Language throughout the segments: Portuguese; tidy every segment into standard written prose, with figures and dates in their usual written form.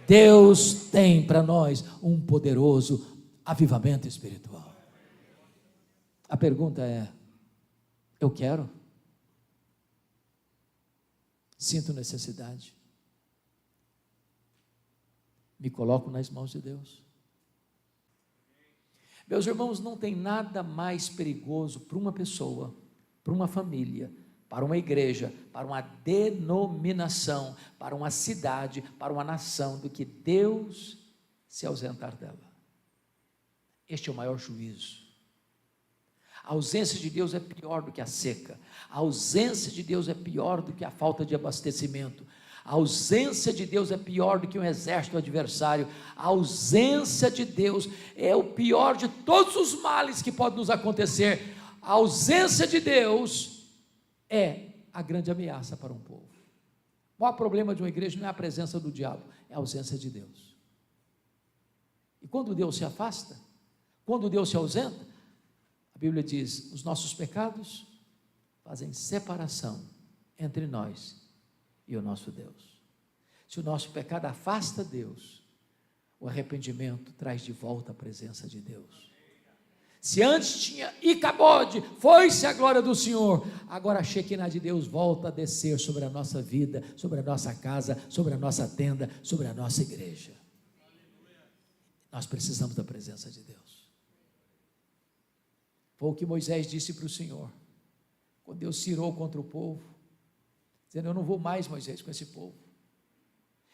Deus tem para nós um poderoso avivamento espiritual. A pergunta é: eu quero? Sinto necessidade? Me coloco nas mãos de Deus? Meus irmãos, não tem nada mais perigoso para uma pessoa, para uma família, para uma igreja, para uma denominação, para uma cidade, para uma nação, do que Deus se ausentar dela. Este é o maior juízo. A ausência de Deus é pior do que a seca. A ausência de Deus é pior do que a falta de abastecimento. A ausência de Deus é pior do que um exército adversário. A ausência de Deus é o pior de todos os males que podem nos acontecer. A ausência de Deus é a grande ameaça para um povo. O maior problema de uma igreja não é a presença do diabo, é a ausência de Deus. E quando Deus se afasta, quando Deus se ausenta, a Bíblia diz: os nossos pecados fazem separação entre nós e o nosso Deus. Se o nosso pecado afasta Deus, o arrependimento traz de volta a presença de Deus. Se antes tinha Icabode, foi-se a glória do Senhor, agora a Shekinah de Deus volta a descer sobre a nossa vida, sobre a nossa casa, sobre a nossa tenda, sobre a nossa igreja. Nós precisamos da presença de Deus. Foi o que Moisés disse para o Senhor, quando Deus se irou contra o povo, dizendo: eu não vou mais, Moisés, com esse povo,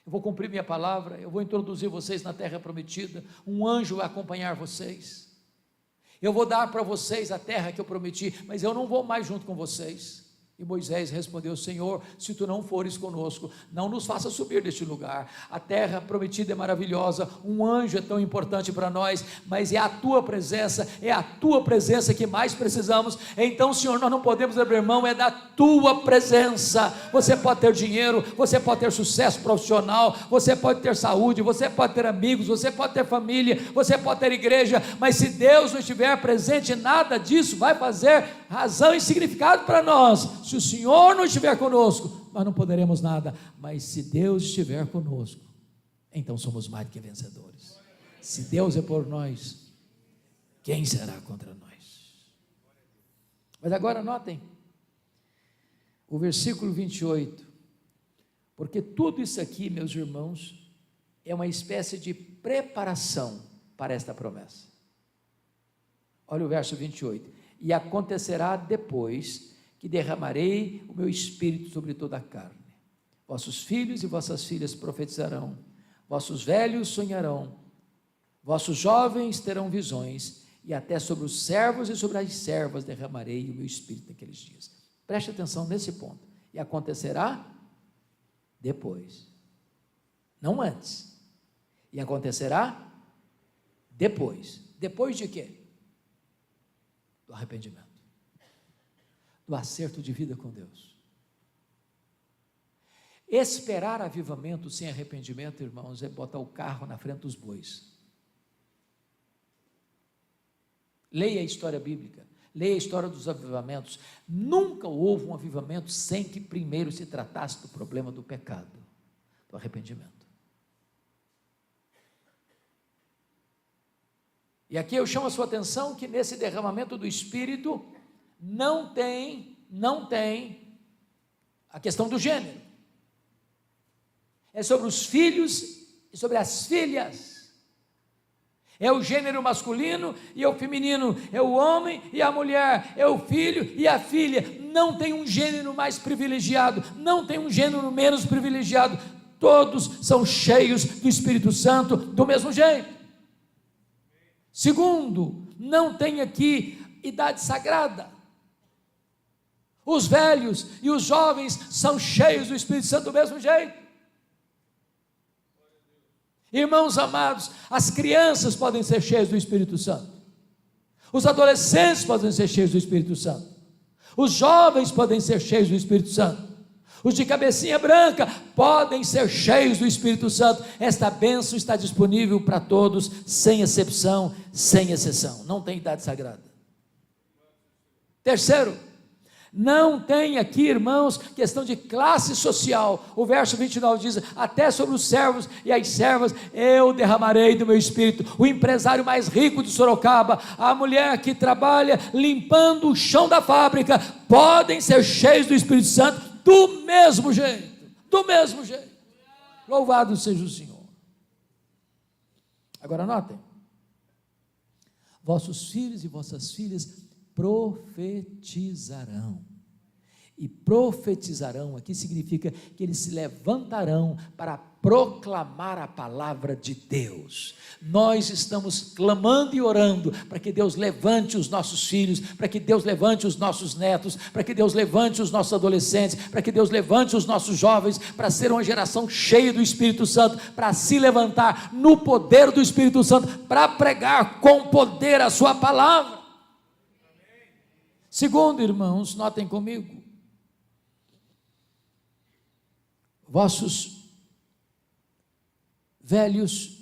eu vou cumprir minha palavra, eu vou introduzir vocês na terra prometida, um anjo vai acompanhar vocês, eu vou dar para vocês a terra que eu prometi, mas eu não vou mais junto com vocês. E Moisés respondeu: Senhor, se tu não fores conosco, não nos faça subir deste lugar. A terra prometida é maravilhosa, um anjo é tão importante para nós, mas é a tua presença que mais precisamos. Então, Senhor, nós não podemos abrir mão, é da tua presença. Você pode ter dinheiro, você pode ter sucesso profissional, você pode ter saúde, você pode ter amigos, você pode ter família, você pode ter igreja, mas se Deus não estiver presente, nada disso vai fazer razão e significado para nós. Se o Senhor não estiver conosco, nós não poderemos nada, mas se Deus estiver conosco, então somos mais do que vencedores. Se Deus é por nós, quem será contra nós? Mas agora notem o versículo 28, porque tudo isso aqui, meus irmãos, é uma espécie de preparação para esta promessa. Olha o verso 28, e acontecerá depois que derramarei o meu espírito sobre toda a carne. Vossos filhos e vossas filhas profetizarão, vossos velhos sonharão, vossos jovens terão visões, e até sobre os servos e sobre as servas derramarei o meu espírito naqueles dias. Preste atenção nesse ponto. E acontecerá depois, não antes. E acontecerá depois. Depois de quê? Do arrependimento, do acerto de vida com Deus. Esperar avivamento sem arrependimento, irmãos, é botar o carro na frente dos bois. Leia a história bíblica, leia a história dos avivamentos. Nunca houve um avivamento sem que primeiro se tratasse do problema do pecado, do arrependimento. E aqui eu chamo a sua atenção que nesse derramamento do Espírito não tem a questão do gênero. É sobre os filhos e sobre as filhas. É o gênero masculino e é o feminino, é o homem e a mulher, é o filho e a filha. Não tem um gênero mais privilegiado, não tem um gênero menos privilegiado. Todos são cheios do Espírito Santo do mesmo jeito. Segundo, não tem aqui idade sagrada. Os velhos e os jovens são cheios do Espírito Santo do mesmo jeito. Irmãos amados, as crianças podem ser cheias do Espírito Santo, os adolescentes podem ser cheios do Espírito Santo, os jovens podem ser cheios do Espírito Santo, os de cabecinha branca podem ser cheios do Espírito Santo. Esta bênção está disponível para todos, sem exceção, sem exceção. Não tem idade sagrada. Terceiro, Não tem aqui, irmãos, questão de classe social. O verso 29 diz: até sobre os servos e as servas eu derramarei do meu espírito. O empresário mais rico de Sorocaba, a mulher que trabalha limpando o chão da fábrica, podem ser cheios do Espírito Santo do mesmo jeito, do mesmo jeito. Louvado seja o Senhor. Agora notem: vossos filhos e vossas filhas profetizarão. E profetizarão aqui significa que eles se levantarão para proclamar a palavra de Deus. Nós estamos clamando e orando para que Deus levante os nossos filhos, para que Deus levante os nossos netos, para que Deus levante os nossos adolescentes, para que Deus levante os nossos jovens, para ser uma geração cheia do Espírito Santo, para se levantar no poder do Espírito Santo, para pregar com poder a sua palavra. Segundo, irmãos, notem comigo, vossos velhos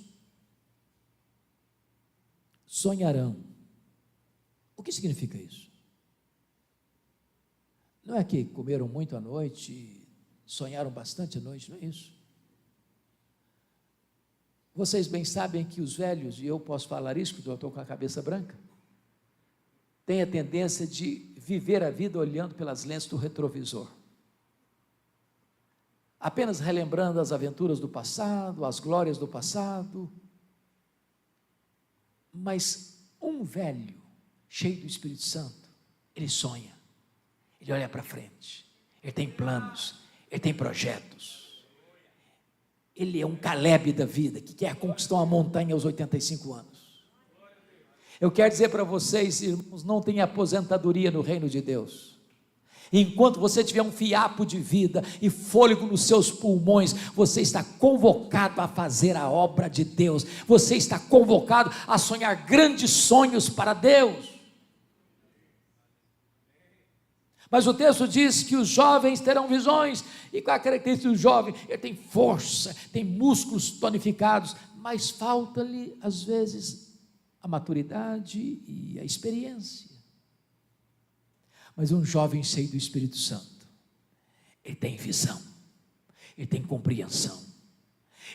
sonharão. O que significa isso? Não é que comeram muito à noite, sonharam bastante à noite, não é isso? Vocês bem sabem que os velhos, e eu posso falar isso, porque eu estou com a cabeça branca, têm a tendência de viver a vida olhando pelas lentes do retrovisor, apenas relembrando as aventuras do passado, as glórias do passado. Mas um velho cheio do Espírito Santo, ele sonha, ele olha para frente, ele tem planos, ele tem projetos, ele é um Caleb da vida, que quer conquistar uma montanha aos 85 anos. Eu quero dizer para vocês, irmãos, não tem aposentadoria no reino de Deus. Enquanto você tiver um fiapo de vida e fôlego nos seus pulmões, você está convocado a fazer a obra de Deus, você está convocado a sonhar grandes sonhos para Deus. Mas o texto diz que os jovens terão visões. E qual a característica do jovem? Ele tem força, tem músculos tonificados, mas falta-lhe às vezes a maturidade e a experiência. Mas um jovem cheio do Espírito Santo, ele tem visão, ele tem compreensão,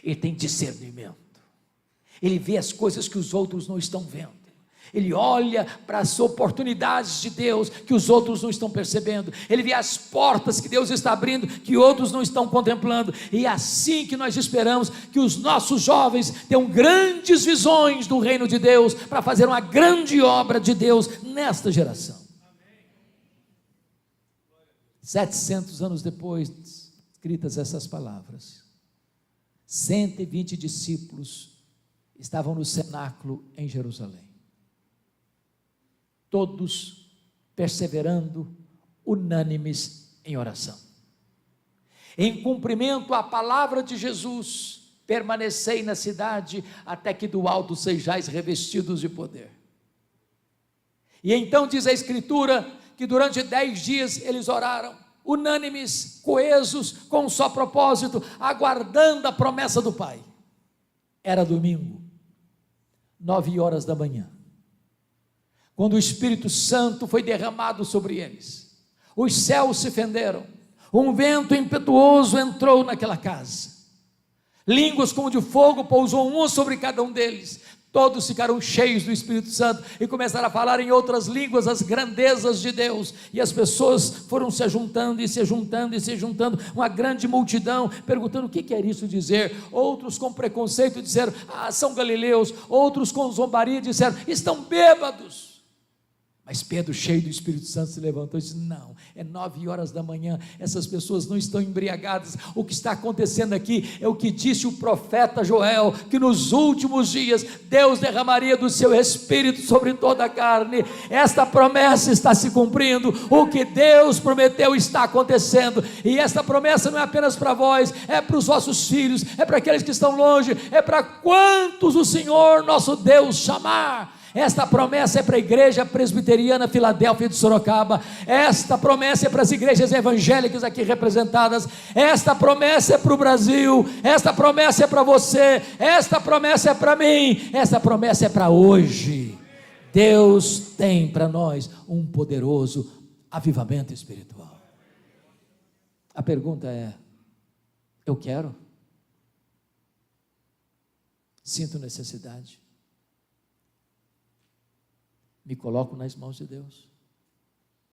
ele tem discernimento, ele vê as coisas que os outros não estão vendo, ele olha para as oportunidades de Deus que os outros não estão percebendo, ele vê as portas que Deus está abrindo que outros não estão contemplando. E é assim que nós esperamos que os nossos jovens tenham grandes visões do reino de Deus, para fazer uma grande obra de Deus nesta geração. 700 anos depois, escritas essas palavras, 120 discípulos estavam no cenáculo em Jerusalém, todos perseverando, unânimes em oração, em cumprimento à palavra de Jesus: permanecei na cidade até que do alto sejais revestidos de poder. E então diz a Escritura que durante 10 dias eles oraram, unânimes, coesos, com um só propósito, aguardando a promessa do Pai. Era domingo, 9 horas da manhã, quando o Espírito Santo foi derramado sobre eles. Os céus se fenderam, um vento impetuoso entrou naquela casa, línguas como de fogo pousou uma sobre cada um deles. Todos ficaram cheios do Espírito Santo e começaram a falar em outras línguas as grandezas de Deus, e as pessoas foram se juntando e se juntando e se juntando, uma grande multidão, perguntando o que quer isso dizer. Outros com preconceito disseram: são galileus. Outros com zombaria disseram: estão bêbados. Mas Pedro, cheio do Espírito Santo, se levantou e disse: não, é 9 horas da manhã, essas pessoas não estão embriagadas. O que está acontecendo aqui é o que disse o profeta Joel, que nos últimos dias Deus derramaria do seu Espírito sobre toda a carne. Esta promessa está se cumprindo, o que Deus prometeu está acontecendo, e esta promessa não é apenas para vós, é para os vossos filhos, é para aqueles que estão longe, é para quantos o Senhor nosso Deus chamar. Esta promessa é para a igreja presbiteriana Filadélfia de Sorocaba, esta promessa é para as igrejas evangélicas aqui representadas, esta promessa é para o Brasil, esta promessa é para você, esta promessa é para mim, esta promessa é para hoje. Deus tem para nós um poderoso avivamento espiritual. A pergunta é: eu quero? Sinto necessidade? Me coloco nas mãos de Deus.